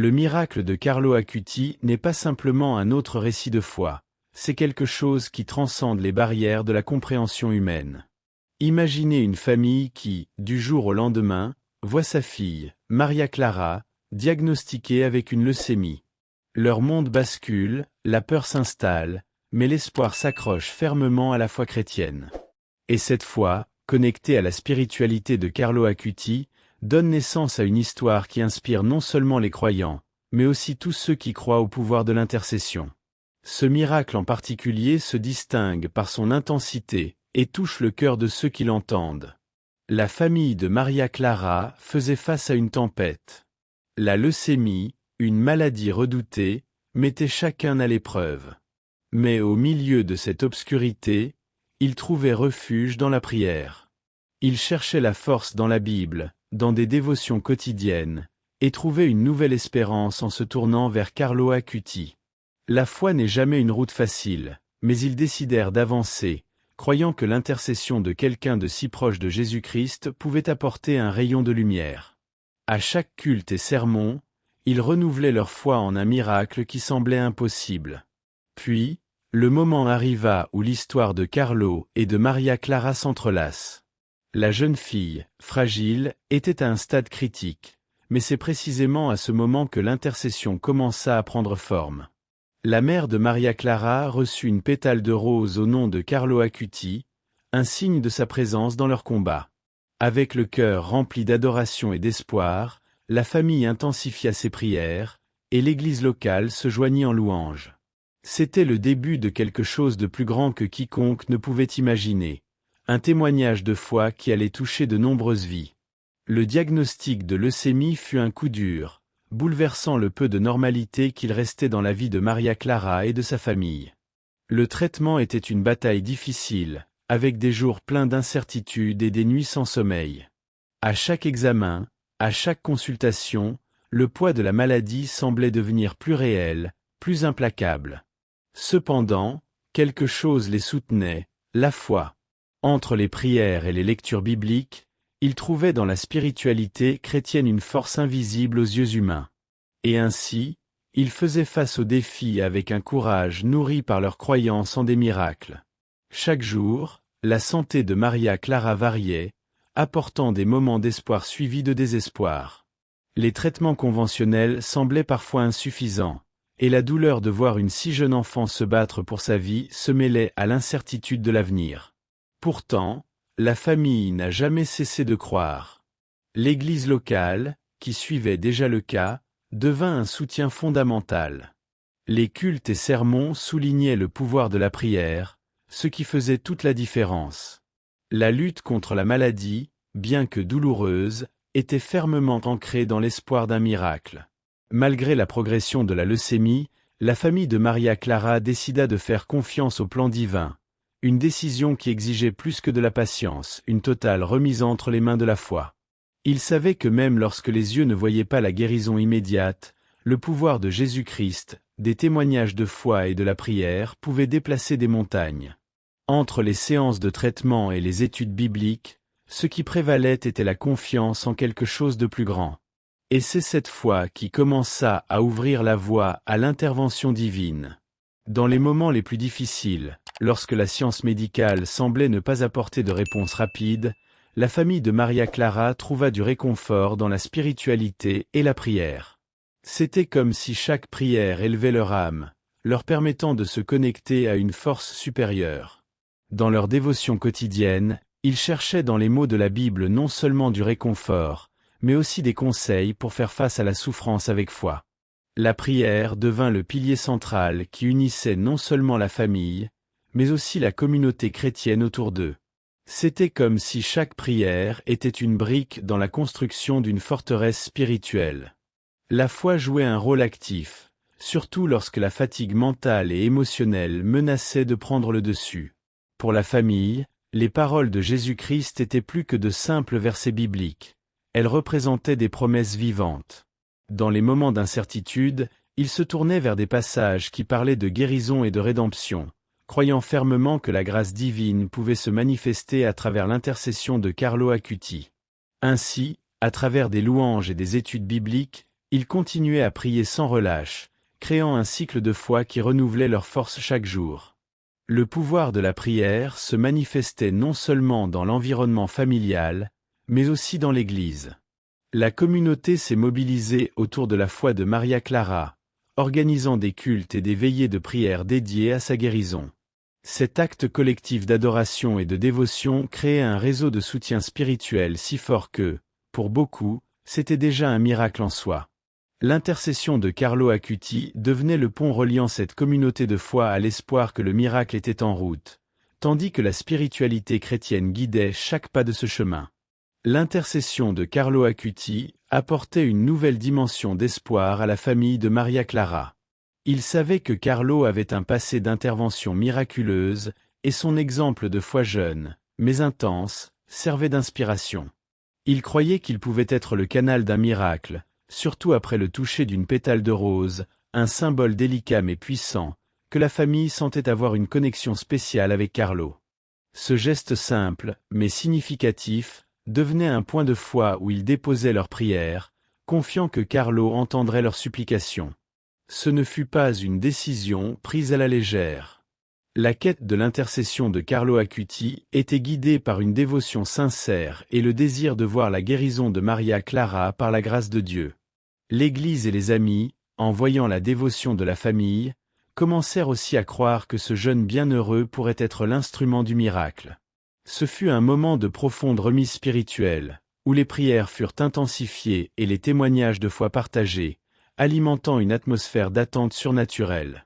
Le miracle de Carlo Acuti n'est pas simplement un autre récit de foi, c'est quelque chose qui transcende les barrières de la compréhension humaine. Imaginez une famille qui, du jour au lendemain, voit sa fille, Maria Clara, diagnostiquée avec une leucémie. Leur monde bascule, la peur s'installe, mais l'espoir s'accroche fermement à la foi chrétienne. Et cette foi, connectée à la spiritualité de Carlo Acuti, donne naissance à une histoire qui inspire non seulement les croyants, mais aussi tous ceux qui croient au pouvoir de l'intercession. Ce miracle en particulier se distingue par son intensité et touche le cœur de ceux qui l'entendent. La famille de Maria Clara faisait face à une tempête. La leucémie, une maladie redoutée, mettait chacun à l'épreuve. Mais au milieu de cette obscurité, ils trouvaient refuge dans la prière. Ils cherchaient la force dans la Bible, dans des dévotions quotidiennes, et trouvaient une nouvelle espérance en se tournant vers Carlo Acuti. La foi n'est jamais une route facile, mais ils décidèrent d'avancer, croyant que l'intercession de quelqu'un de si proche de Jésus-Christ pouvait apporter un rayon de lumière. À chaque culte et sermon, ils renouvelaient leur foi en un miracle qui semblait impossible. Puis, le moment arriva où l'histoire de Carlo et de Maria Clara s'entrelace. La jeune fille, fragile, était à un stade critique, mais c'est précisément à ce moment que l'intercession commença à prendre forme. La mère de Maria Clara reçut une pétale de rose au nom de Carlo Acuti, un signe de sa présence dans leur combat. Avec le cœur rempli d'adoration et d'espoir, la famille intensifia ses prières, et l'église locale se joignit en louange. C'était le début de quelque chose de plus grand que quiconque ne pouvait imaginer, un témoignage de foi qui allait toucher de nombreuses vies. Le diagnostic de leucémie fut un coup dur, bouleversant le peu de normalité qu'il restait dans la vie de Maria Clara et de sa famille. Le traitement était une bataille difficile, avec des jours pleins d'incertitudes et des nuits sans sommeil. À chaque examen, à chaque consultation, le poids de la maladie semblait devenir plus réel, plus implacable. Cependant, quelque chose les soutenait, la foi. Entre les prières et les lectures bibliques, ils trouvaient dans la spiritualité chrétienne une force invisible aux yeux humains. Et ainsi, ils faisaient face aux défis avec un courage nourri par leur croyance en des miracles. Chaque jour, la santé de Maria Clara variait, apportant des moments d'espoir suivis de désespoir. Les traitements conventionnels semblaient parfois insuffisants, et la douleur de voir une si jeune enfant se battre pour sa vie se mêlait à l'incertitude de l'avenir. Pourtant, la famille n'a jamais cessé de croire. L'église locale, qui suivait déjà le cas, devint un soutien fondamental. Les cultes et sermons soulignaient le pouvoir de la prière, ce qui faisait toute la différence. La lutte contre la maladie, bien que douloureuse, était fermement ancrée dans l'espoir d'un miracle. Malgré la progression de la leucémie, la famille de Maria Clara décida de faire confiance au plan divin, une décision qui exigeait plus que de la patience, une totale remise entre les mains de la foi. Ils savaient que même lorsque les yeux ne voyaient pas la guérison immédiate, le pouvoir de Jésus-Christ, des témoignages de foi et de la prière pouvaient déplacer des montagnes. Entre les séances de traitement et les études bibliques, ce qui prévalait était la confiance en quelque chose de plus grand. Et c'est cette foi qui commença à ouvrir la voie à l'intervention divine. Dans les moments les plus difficiles, lorsque la science médicale semblait ne pas apporter de réponse rapide, la famille de Maria Clara trouva du réconfort dans la spiritualité et la prière. C'était comme si chaque prière élevait leur âme, leur permettant de se connecter à une force supérieure. Dans leur dévotion quotidienne, ils cherchaient dans les mots de la Bible non seulement du réconfort, mais aussi des conseils pour faire face à la souffrance avec foi. La prière devint le pilier central qui unissait non seulement la famille, mais aussi la communauté chrétienne autour d'eux. C'était comme si chaque prière était une brique dans la construction d'une forteresse spirituelle. La foi jouait un rôle actif, surtout lorsque la fatigue mentale et émotionnelle menaçait de prendre le dessus. Pour la famille, les paroles de Jésus-Christ étaient plus que de simples versets bibliques. Elles représentaient des promesses vivantes. Dans les moments d'incertitude, ils se tournaient vers des passages qui parlaient de guérison et de rédemption, croyant fermement que la grâce divine pouvait se manifester à travers l'intercession de Carlo Acuti. Ainsi, à travers des louanges et des études bibliques, Ils continuaient à prier sans relâche, créant un cycle de foi qui renouvelait leur force chaque jour. Le pouvoir de la prière se manifestait non seulement dans l'environnement familial, mais aussi dans l'Église. La communauté s'est mobilisée autour de la foi de Maria Clara, organisant des cultes et des veillées de prière dédiées à sa guérison. Cet acte collectif d'adoration et de dévotion créait un réseau de soutien spirituel si fort que, pour beaucoup, c'était déjà un miracle en soi. L'intercession de Carlo Acuti devenait le pont reliant cette communauté de foi à l'espoir que le miracle était en route, tandis que la spiritualité chrétienne guidait chaque pas de ce chemin. L'intercession de Carlo Acuti apportait une nouvelle dimension d'espoir à la famille de Maria Clara. Il savait que Carlo avait un passé d'intervention miraculeuse, et son exemple de foi jeune, mais intense, servait d'inspiration. Il croyait qu'il pouvait être le canal d'un miracle, surtout après le toucher d'une pétale de rose, un symbole délicat mais puissant, que la famille sentait avoir une connexion spéciale avec Carlo. Ce geste simple, mais significatif, devenait un point de foi où ils déposaient leurs prières, confiant que Carlo entendrait leurs supplications. Ce ne fut pas une décision prise à la légère. La quête de l'intercession de Carlo Acuti était guidée par une dévotion sincère et le désir de voir la guérison de Maria Clara par la grâce de Dieu. L'Église et les amis, en voyant la dévotion de la famille, commencèrent aussi à croire que ce jeune bienheureux pourrait être l'instrument du miracle. Ce fut un moment de profonde remise spirituelle, où les prières furent intensifiées et les témoignages de foi partagés, alimentant une atmosphère d'attente surnaturelle.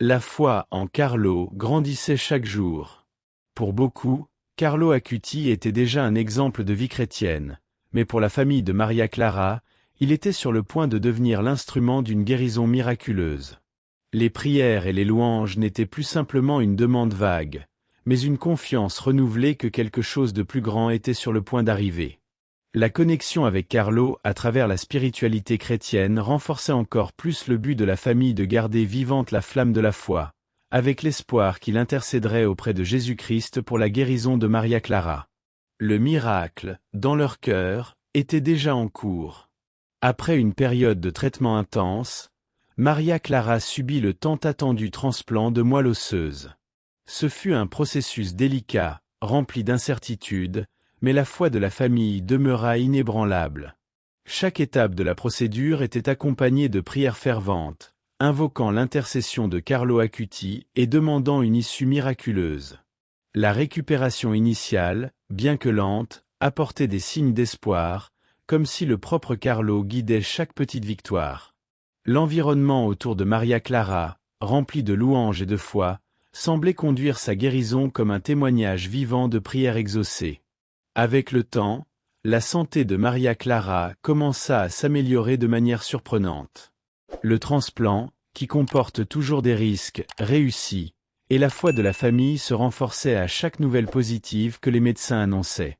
La foi en Carlo grandissait chaque jour. Pour beaucoup, Carlo Acuti était déjà un exemple de vie chrétienne, mais pour la famille de Maria Clara, il était sur le point de devenir l'instrument d'une guérison miraculeuse. Les prières et les louanges n'étaient plus simplement une demande vague, mais une confiance renouvelée que quelque chose de plus grand était sur le point d'arriver. La connexion avec Carlo à travers la spiritualité chrétienne renforçait encore plus le but de la famille de garder vivante la flamme de la foi, avec l'espoir qu'il intercéderait auprès de Jésus-Christ pour la guérison de Maria Clara. Le miracle, dans leur cœur, était déjà en cours. Après une période de traitement intense, Maria Clara subit le tant attendu transplant de moelle osseuse. Ce fut un processus délicat, rempli d'incertitudes, mais la foi de la famille demeura inébranlable. Chaque étape de la procédure était accompagnée de prières ferventes, invoquant l'intercession de Carlo Acuti et demandant une issue miraculeuse. La récupération initiale, bien que lente, apportait des signes d'espoir, comme si le propre Carlo guidait chaque petite victoire. L'environnement autour de Maria Clara, rempli de louanges et de foi, semblait conduire sa guérison comme un témoignage vivant de prières exaucées. Avec le temps, la santé de Maria Clara commença à s'améliorer de manière surprenante. Le transplant, qui comporte toujours des risques, réussit, et la foi de la famille se renforçait à chaque nouvelle positive que les médecins annonçaient.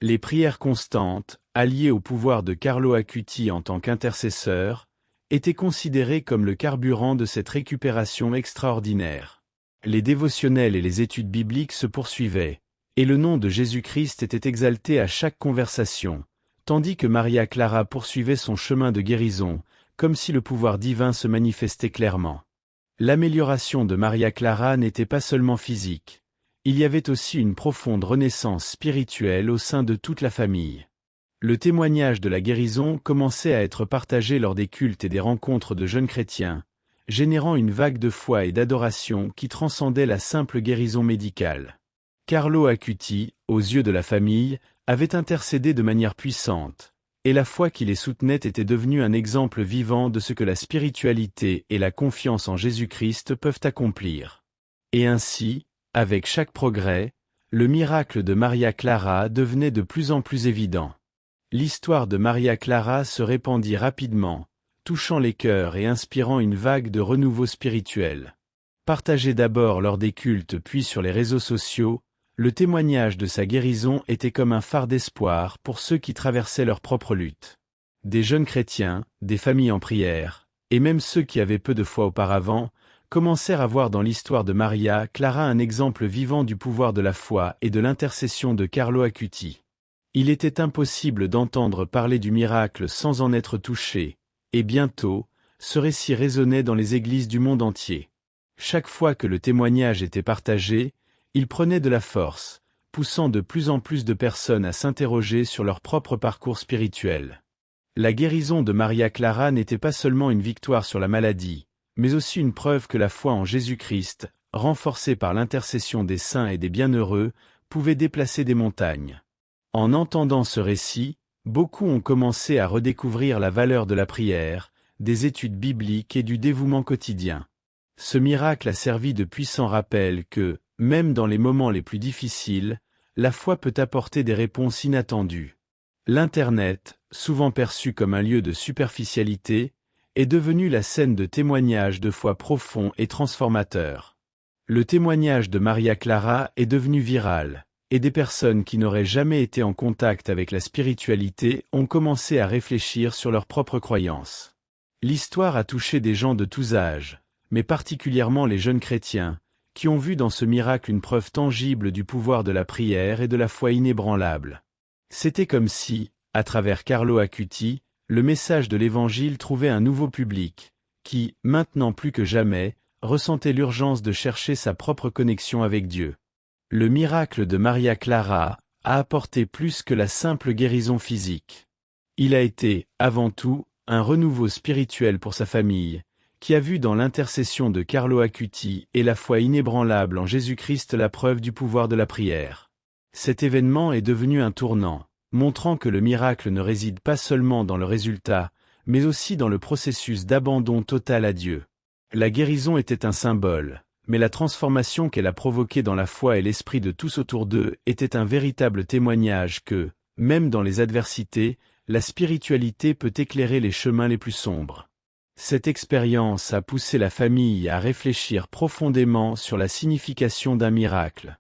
Les prières constantes, alliées au pouvoir de Carlo Acuti en tant qu'intercesseur, étaient considérées comme le carburant de cette récupération extraordinaire. Les dévotionnels et les études bibliques se poursuivaient, et le nom de Jésus-Christ était exalté à chaque conversation, tandis que Maria Clara poursuivait son chemin de guérison, comme si le pouvoir divin se manifestait clairement. L'amélioration de Maria Clara n'était pas seulement physique, il y avait aussi une profonde renaissance spirituelle au sein de toute la famille. Le témoignage de la guérison commençait à être partagé lors des cultes et des rencontres de jeunes chrétiens, générant une vague de foi et d'adoration qui transcendait la simple guérison médicale. Carlo Acuti, aux yeux de la famille, avait intercédé de manière puissante, et la foi qui les soutenait était devenue un exemple vivant de ce que la spiritualité et la confiance en Jésus-Christ peuvent accomplir. Et ainsi, avec chaque progrès, le miracle de Maria Clara devenait de plus en plus évident. L'histoire de Maria Clara se répandit rapidement, touchant les cœurs et inspirant une vague de renouveau spirituel. Partagé d'abord lors des cultes puis sur les réseaux sociaux, le témoignage de sa guérison était comme un phare d'espoir pour ceux qui traversaient leur propre lutte. Des jeunes chrétiens, des familles en prière, et même ceux qui avaient peu de foi auparavant, commencèrent à voir dans l'histoire de Maria Clara un exemple vivant du pouvoir de la foi et de l'intercession de Carlo Acuti. Il était impossible d'entendre parler du miracle sans en être touché, Et bientôt, ce récit résonnait dans les églises du monde entier. Chaque fois que le témoignage était partagé, il prenait de la force, poussant de plus en plus de personnes à s'interroger sur leur propre parcours spirituel. La guérison de Maria Clara n'était pas seulement une victoire sur la maladie, mais aussi une preuve que la foi en Jésus-Christ, renforcée par l'intercession des saints et des bienheureux, pouvait déplacer des montagnes. En entendant ce récit, beaucoup ont commencé à redécouvrir la valeur de la prière, des études bibliques et du dévouement quotidien. Ce miracle a servi de puissant rappel que, même dans les moments les plus difficiles, la foi peut apporter des réponses inattendues. L'Internet, souvent perçu comme un lieu de superficialité, est devenu la scène de témoignages de foi profonds et transformateurs. Le témoignage de Maria Clara est devenu viral, et des personnes qui n'auraient jamais été en contact avec la spiritualité ont commencé à réfléchir sur leurs propres croyances. L'histoire a touché des gens de tous âges, mais particulièrement les jeunes chrétiens, qui ont vu dans ce miracle une preuve tangible du pouvoir de la prière et de la foi inébranlable. C'était comme si, à travers Carlo Acuti, le message de l'Évangile trouvait un nouveau public, qui, maintenant plus que jamais, ressentait l'urgence de chercher sa propre connexion avec Dieu. Le miracle de Maria Clara a apporté plus que la simple guérison physique. Il a été, avant tout, un renouveau spirituel pour sa famille, qui a vu dans l'intercession de Carlo Acuti et la foi inébranlable en Jésus-Christ la preuve du pouvoir de la prière. Cet événement est devenu un tournant, montrant que le miracle ne réside pas seulement dans le résultat, mais aussi dans le processus d'abandon total à Dieu. La guérison était un symbole, mais la transformation qu'elle a provoquée dans la foi et l'esprit de tous autour d'eux était un véritable témoignage que, même dans les adversités, la spiritualité peut éclairer les chemins les plus sombres. Cette expérience a poussé la famille à réfléchir profondément sur la signification d'un miracle.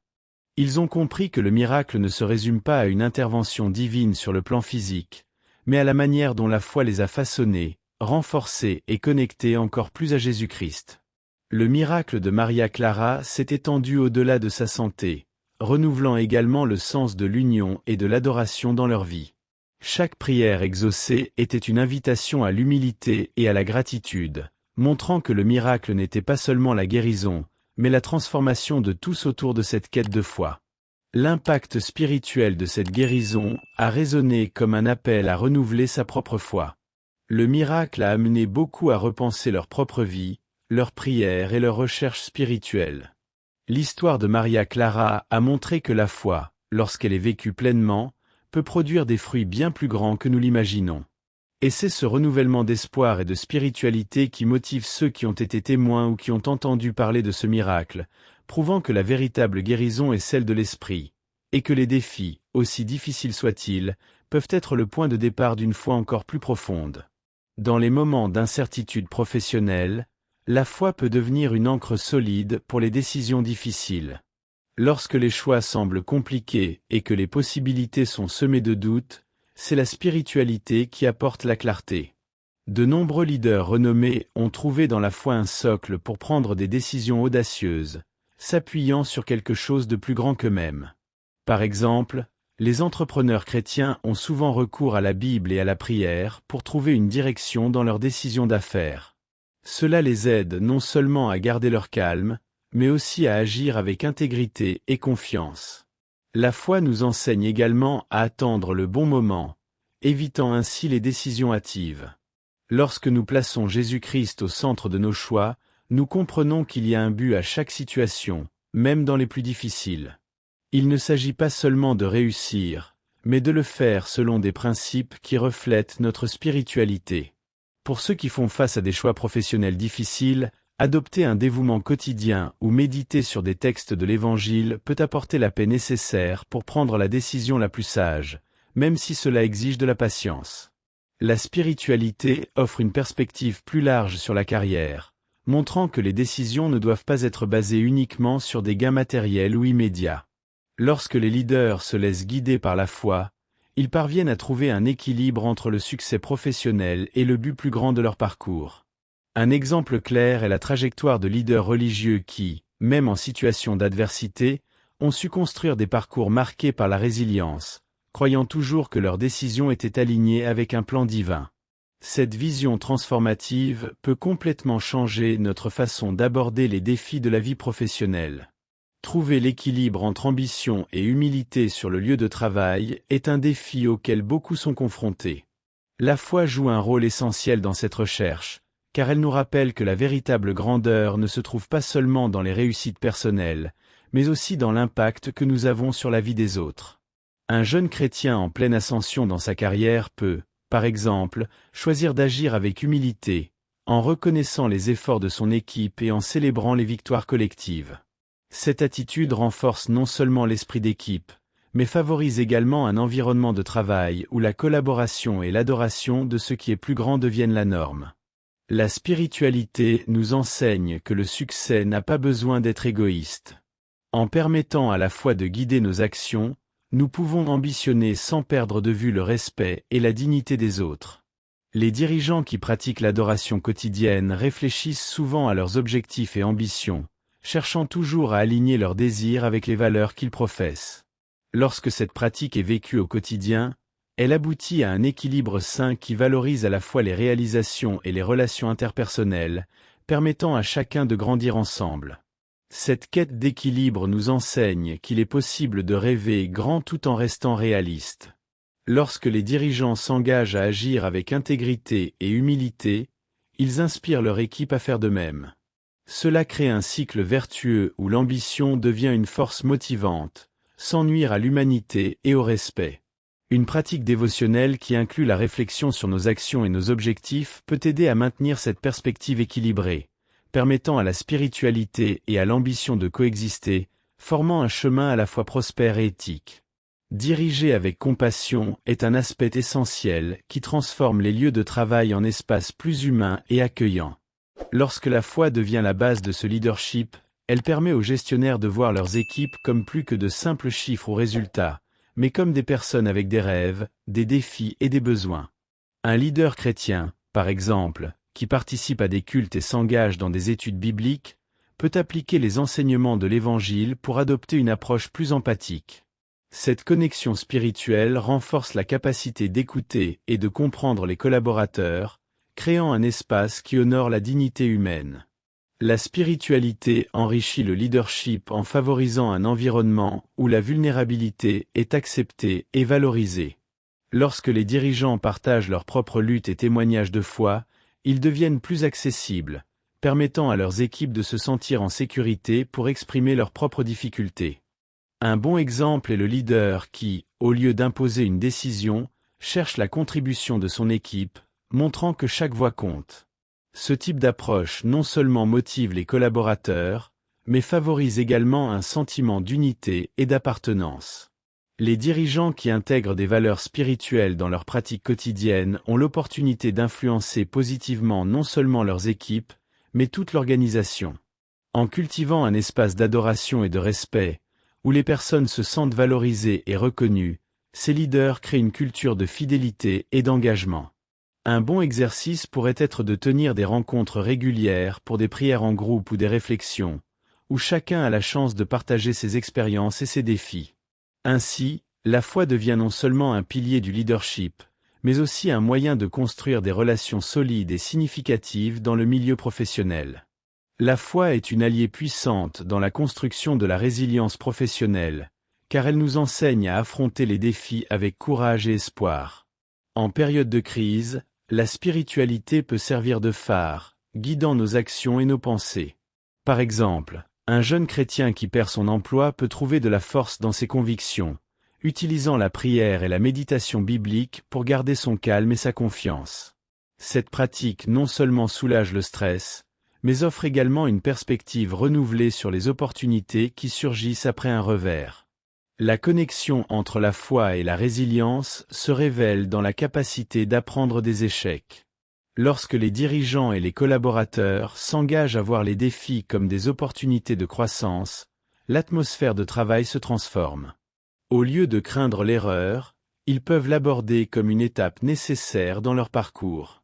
Ils ont compris que le miracle ne se résume pas à une intervention divine sur le plan physique, mais à la manière dont la foi les a façonnés, renforcés et connectés encore plus à Jésus-Christ. Le miracle de Maria Clara s'est étendu au-delà de sa santé, renouvelant également le sens de l'union et de l'adoration dans leur vie. Chaque prière exaucée était une invitation à l'humilité et à la gratitude, montrant que le miracle n'était pas seulement la guérison, mais la transformation de tous autour de cette quête de foi. L'impact spirituel de cette guérison a résonné comme un appel à renouveler sa propre foi. Le miracle a amené beaucoup à repenser leur propre vie, leurs prières et leurs recherches spirituelles. L'histoire de Maria Clara a montré que la foi, lorsqu'elle est vécue pleinement, peut produire des fruits bien plus grands que nous l'imaginons. Et c'est ce renouvellement d'espoir et de spiritualité qui motive ceux qui ont été témoins ou qui ont entendu parler de ce miracle, prouvant que la véritable guérison est celle de l'esprit, et que les défis, aussi difficiles soient-ils, peuvent être le point de départ d'une foi encore plus profonde. Dans les moments d'incertitude professionnelle, la foi peut devenir une ancre solide pour les décisions difficiles. Lorsque les choix semblent compliqués et que les possibilités sont semées de doutes, c'est la spiritualité qui apporte la clarté. De nombreux leaders renommés ont trouvé dans la foi un socle pour prendre des décisions audacieuses, s'appuyant sur quelque chose de plus grand qu'eux-mêmes. Par exemple, les entrepreneurs chrétiens ont souvent recours à la Bible et à la prière pour trouver une direction dans leurs décisions d'affaires. Cela les aide non seulement à garder leur calme, mais aussi à agir avec intégrité et confiance. La foi nous enseigne également à attendre le bon moment, évitant ainsi les décisions hâtives. Lorsque nous plaçons Jésus-Christ au centre de nos choix, nous comprenons qu'il y a un but à chaque situation, même dans les plus difficiles. Il ne s'agit pas seulement de réussir, mais de le faire selon des principes qui reflètent notre spiritualité. Pour ceux qui font face à des choix professionnels difficiles, adopter un dévouement quotidien ou méditer sur des textes de l'Évangile peut apporter la paix nécessaire pour prendre la décision la plus sage, même si cela exige de la patience. La spiritualité offre une perspective plus large sur la carrière, montrant que les décisions ne doivent pas être basées uniquement sur des gains matériels ou immédiats. Lorsque les leaders se laissent guider par la foi, ils parviennent à trouver un équilibre entre le succès professionnel et le but plus grand de leur parcours. Un exemple clair est la trajectoire de leaders religieux qui, même en situation d'adversité, ont su construire des parcours marqués par la résilience, croyant toujours que leurs décisions étaient alignées avec un plan divin. Cette vision transformative peut complètement changer notre façon d'aborder les défis de la vie professionnelle. Trouver l'équilibre entre ambition et humilité sur le lieu de travail est un défi auquel beaucoup sont confrontés. La foi joue un rôle essentiel dans cette recherche, car elle nous rappelle que la véritable grandeur ne se trouve pas seulement dans les réussites personnelles, mais aussi dans l'impact que nous avons sur la vie des autres. Un jeune chrétien en pleine ascension dans sa carrière peut, par exemple, choisir d'agir avec humilité, en reconnaissant les efforts de son équipe et en célébrant les victoires collectives. Cette attitude renforce non seulement l'esprit d'équipe, mais favorise également un environnement de travail où la collaboration et l'adoration de ce qui est plus grand deviennent la norme. La spiritualité nous enseigne que le succès n'a pas besoin d'être égoïste. En permettant à la foi de guider nos actions, nous pouvons ambitionner sans perdre de vue le respect et la dignité des autres. Les dirigeants qui pratiquent l'adoration quotidienne réfléchissent souvent à leurs objectifs et ambitions, cherchant toujours à aligner leurs désirs avec les valeurs qu'ils professent. Lorsque cette pratique est vécue au quotidien, elle aboutit à un équilibre sain qui valorise à la fois les réalisations et les relations interpersonnelles, permettant à chacun de grandir ensemble. Cette quête d'équilibre nous enseigne qu'il est possible de rêver grand tout en restant réaliste. Lorsque les dirigeants s'engagent à agir avec intégrité et humilité, ils inspirent leur équipe à faire de même. Cela crée un cycle vertueux où l'ambition devient une force motivante, sans nuire à l'humanité et au respect. Une pratique dévotionnelle qui inclut la réflexion sur nos actions et nos objectifs peut aider à maintenir cette perspective équilibrée, permettant à la spiritualité et à l'ambition de coexister, formant un chemin à la fois prospère et éthique. Diriger avec compassion est un aspect essentiel qui transforme les lieux de travail en espaces plus humains et accueillants. Lorsque la foi devient la base de ce leadership, elle permet aux gestionnaires de voir leurs équipes comme plus que de simples chiffres ou résultats, mais comme des personnes avec des rêves, des défis et des besoins. Un leader chrétien, par exemple, qui participe à des cultes et s'engage dans des études bibliques, peut appliquer les enseignements de l'Évangile pour adopter une approche plus empathique. Cette connexion spirituelle renforce la capacité d'écouter et de comprendre les collaborateurs, créant un espace qui honore la dignité humaine. La spiritualité enrichit le leadership en favorisant un environnement où la vulnérabilité est acceptée et valorisée. Lorsque les dirigeants partagent leurs propres luttes et témoignages de foi, ils deviennent plus accessibles, permettant à leurs équipes de se sentir en sécurité pour exprimer leurs propres difficultés. Un bon exemple est le leader qui, au lieu d'imposer une décision, cherche la contribution de son équipe, montrant que chaque voix compte. Ce type d'approche non seulement motive les collaborateurs, mais favorise également un sentiment d'unité et d'appartenance. Les dirigeants qui intègrent des valeurs spirituelles dans leurs pratiques quotidiennes ont l'opportunité d'influencer positivement non seulement leurs équipes, mais toute l'organisation. En cultivant un espace d'adoration et de respect, où les personnes se sentent valorisées et reconnues, ces leaders créent une culture de fidélité et d'engagement. Un bon exercice pourrait être de tenir des rencontres régulières pour des prières en groupe ou des réflexions, où chacun a la chance de partager ses expériences et ses défis. Ainsi, la foi devient non seulement un pilier du leadership, mais aussi un moyen de construire des relations solides et significatives dans le milieu professionnel. La foi est une alliée puissante dans la construction de la résilience professionnelle, car elle nous enseigne à affronter les défis avec courage et espoir. En période de crise, la spiritualité peut servir de phare, guidant nos actions et nos pensées. Par exemple, un jeune chrétien qui perd son emploi peut trouver de la force dans ses convictions, utilisant la prière et la méditation biblique pour garder son calme et sa confiance. Cette pratique non seulement soulage le stress, mais offre également une perspective renouvelée sur les opportunités qui surgissent après un revers. La connexion entre la foi et la résilience se révèle dans la capacité d'apprendre des échecs. Lorsque les dirigeants et les collaborateurs s'engagent à voir les défis comme des opportunités de croissance, l'atmosphère de travail se transforme. Au lieu de craindre l'erreur, ils peuvent l'aborder comme une étape nécessaire dans leur parcours.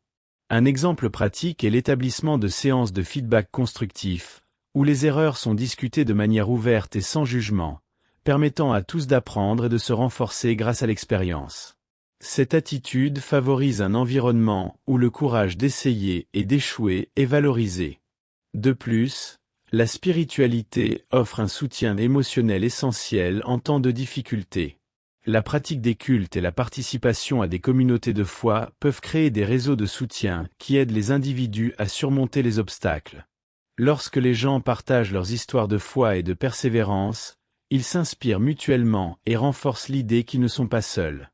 Un exemple pratique est l'établissement de séances de feedback constructif, où les erreurs sont discutées de manière ouverte et sans jugement, permettant à tous d'apprendre et de se renforcer grâce à l'expérience. Cette attitude favorise un environnement où le courage d'essayer et d'échouer est valorisé. De plus, la spiritualité offre un soutien émotionnel essentiel en temps de difficulté. La pratique des cultes et la participation à des communautés de foi peuvent créer des réseaux de soutien qui aident les individus à surmonter les obstacles. Lorsque les gens partagent leurs histoires de foi et de persévérance, ils s'inspirent mutuellement et renforcent l'idée qu'ils ne sont pas seuls.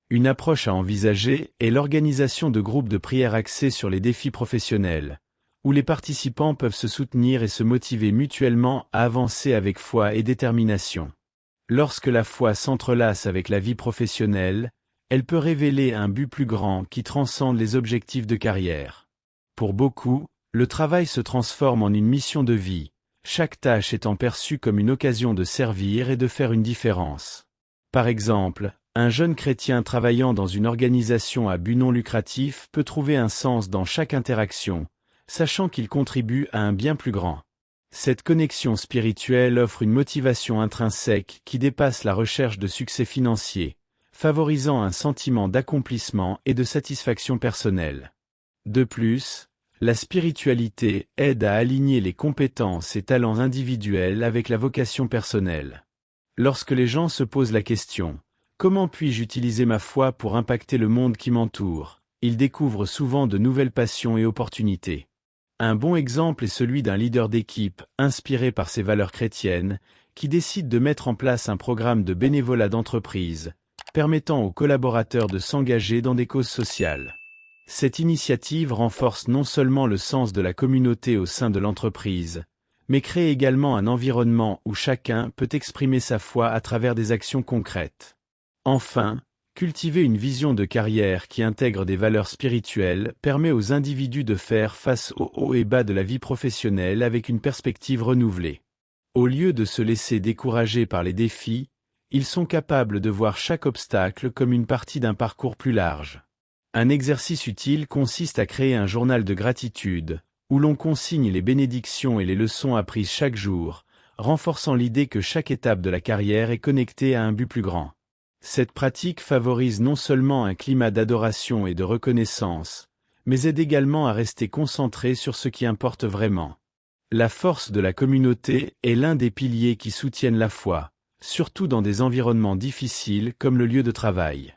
Une approche à envisager est l'organisation de groupes de prière axés sur les défis professionnels, où les participants peuvent se soutenir et se motiver mutuellement à avancer avec foi et détermination. Lorsque la foi s'entrelace avec la vie professionnelle, elle peut révéler un but plus grand qui transcende les objectifs de carrière. Pour beaucoup, le travail se transforme en une mission de vie, chaque tâche étant perçue comme une occasion de servir et de faire une différence. Par exemple, un jeune chrétien travaillant dans une organisation à but non lucratif peut trouver un sens dans chaque interaction, sachant qu'il contribue à un bien plus grand. Cette connexion spirituelle offre une motivation intrinsèque qui dépasse la recherche de succès financier, favorisant un sentiment d'accomplissement et de satisfaction personnelle. De plus, la spiritualité aide à aligner les compétences et talents individuels avec la vocation personnelle. Lorsque les gens se posent la question « Comment puis-je utiliser ma foi pour impacter le monde qui m'entoure ?», ils découvrent souvent de nouvelles passions et opportunités. Un bon exemple est celui d'un leader d'équipe, inspiré par ses valeurs chrétiennes, qui décide de mettre en place un programme de bénévolat d'entreprise, permettant aux collaborateurs de s'engager dans des causes sociales. Cette initiative renforce non seulement le sens de la communauté au sein de l'entreprise, mais crée également un environnement où chacun peut exprimer sa foi à travers des actions concrètes. Enfin, cultiver une vision de carrière qui intègre des valeurs spirituelles permet aux individus de faire face aux hauts et bas de la vie professionnelle avec une perspective renouvelée. Au lieu de se laisser décourager par les défis, ils sont capables de voir chaque obstacle comme une partie d'un parcours plus large. Un exercice utile consiste à créer un journal de gratitude, où l'on consigne les bénédictions et les leçons apprises chaque jour, renforçant l'idée que chaque étape de la carrière est connectée à un but plus grand. Cette pratique favorise non seulement un climat d'adoration et de reconnaissance, mais aide également à rester concentré sur ce qui importe vraiment. La force de la communauté est l'un des piliers qui soutiennent la foi, surtout dans des environnements difficiles comme le lieu de travail.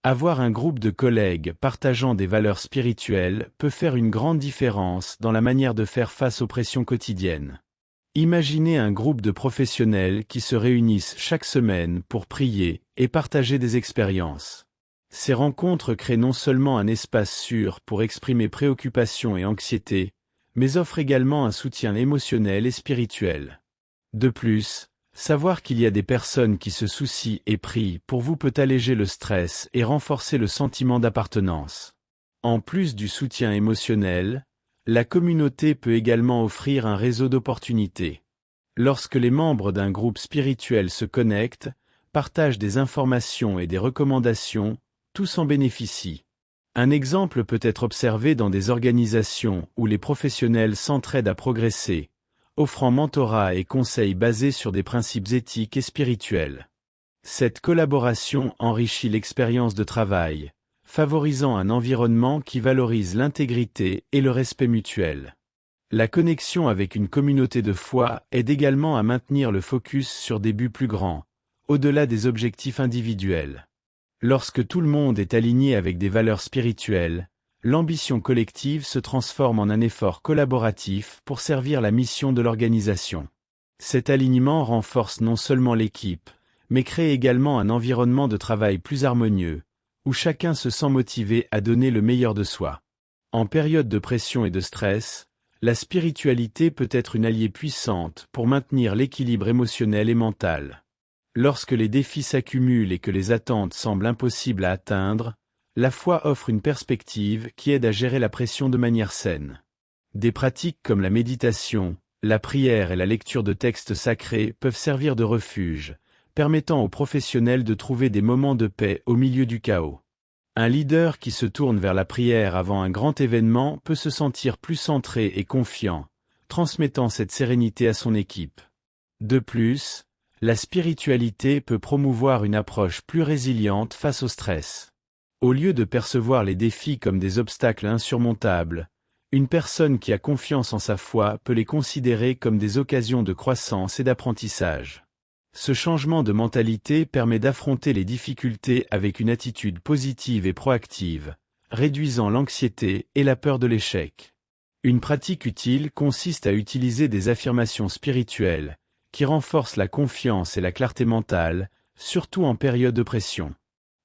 Avoir un groupe de collègues partageant des valeurs spirituelles peut faire une grande différence dans la manière de faire face aux pressions quotidiennes. Imaginez un groupe de professionnels qui se réunissent chaque semaine pour prier et partager des expériences. Ces rencontres créent non seulement un espace sûr pour exprimer préoccupations et anxiété, mais offrent également un soutien émotionnel et spirituel. De plus, savoir qu'il y a des personnes qui se soucient et prient pour vous peut alléger le stress et renforcer le sentiment d'appartenance. En plus du soutien émotionnel, la communauté peut également offrir un réseau d'opportunités. Lorsque les membres d'un groupe spirituel se connectent, partagent des informations et des recommandations, tous en bénéficient. Un exemple peut être observé dans des organisations où les professionnels s'entraident à progresser, offrant mentorat et conseils basés sur des principes éthiques et spirituels. Cette collaboration enrichit l'expérience de travail, favorisant un environnement qui valorise l'intégrité et le respect mutuel. La connexion avec une communauté de foi aide également à maintenir le focus sur des buts plus grands, au-delà des objectifs individuels. Lorsque tout le monde est aligné avec des valeurs spirituelles, l'ambition collective se transforme en un effort collaboratif pour servir la mission de l'organisation. Cet alignement renforce non seulement l'équipe, mais crée également un environnement de travail plus harmonieux, où chacun se sent motivé à donner le meilleur de soi. En période de pression et de stress, la spiritualité peut être une alliée puissante pour maintenir l'équilibre émotionnel et mental. Lorsque les défis s'accumulent et que les attentes semblent impossibles à atteindre, la foi offre une perspective qui aide à gérer la pression de manière saine. Des pratiques comme la méditation, la prière et la lecture de textes sacrés peuvent servir de refuge, permettant aux professionnels de trouver des moments de paix au milieu du chaos. Un leader qui se tourne vers la prière avant un grand événement peut se sentir plus centré et confiant, transmettant cette sérénité à son équipe. De plus, la spiritualité peut promouvoir une approche plus résiliente face au stress. Au lieu de percevoir les défis comme des obstacles insurmontables, une personne qui a confiance en sa foi peut les considérer comme des occasions de croissance et d'apprentissage. Ce changement de mentalité permet d'affronter les difficultés avec une attitude positive et proactive, réduisant l'anxiété et la peur de l'échec. Une pratique utile consiste à utiliser des affirmations spirituelles, qui renforcent la confiance et la clarté mentale, surtout en période de pression.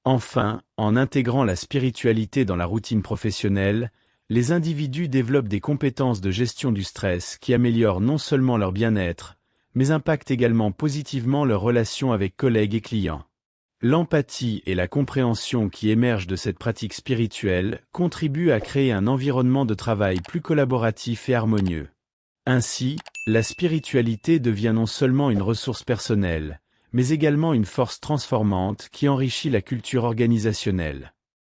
Enfin, en intégrant la spiritualité dans la routine professionnelle, les individus développent des compétences de gestion du stress qui améliorent non seulement leur bien-être, mais impactent également positivement leurs relations avec collègues et clients. L'empathie et la compréhension qui émergent de cette pratique spirituelle contribuent à créer un environnement de travail plus collaboratif et harmonieux. Ainsi, la spiritualité devient non seulement une ressource personnelle, mais également une force transformante qui enrichit la culture organisationnelle.